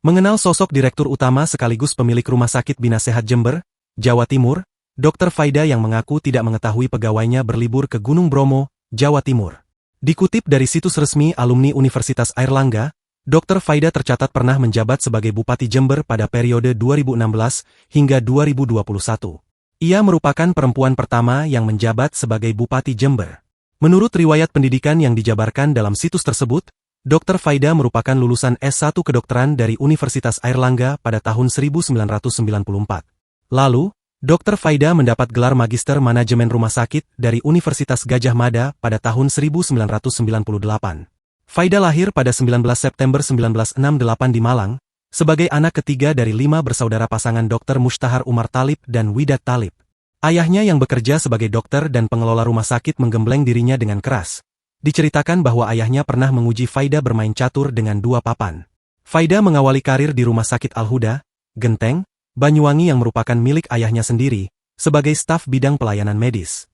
Mengenal sosok Direktur Utama sekaligus pemilik Rumah Sakit Bina Sehat Jember, Jawa Timur, Dr. Faida yang mengaku tidak mengetahui pegawainya berlibur ke Gunung Bromo, Jawa Timur. Dikutip dari situs resmi alumni Universitas Airlangga, Dr. Faida tercatat pernah menjabat sebagai Bupati Jember pada periode 2016 hingga 2021. Ia merupakan perempuan pertama yang menjabat sebagai Bupati Jember. Menurut riwayat pendidikan yang dijabarkan dalam situs tersebut, Dr. Faida merupakan lulusan S1 Kedokteran dari Universitas Airlangga pada tahun 1994. Lalu, Dr. Faida mendapat gelar Magister Manajemen Rumah Sakit dari Universitas Gadjah Mada pada tahun 1998. Faida lahir pada 19 September 1968 di Malang, sebagai anak ketiga dari 5 bersaudara pasangan Dr. Mushtahar Umar Talib dan Widat Talib. Ayahnya yang bekerja sebagai dokter dan pengelola rumah sakit menggembleng dirinya dengan keras. Diceritakan bahwa ayahnya pernah menguji Faida bermain catur dengan 2 papan. Faida mengawali karir di Rumah Sakit Al-Huda, Genteng, Banyuwangi yang merupakan milik ayahnya sendiri, sebagai staf bidang pelayanan medis.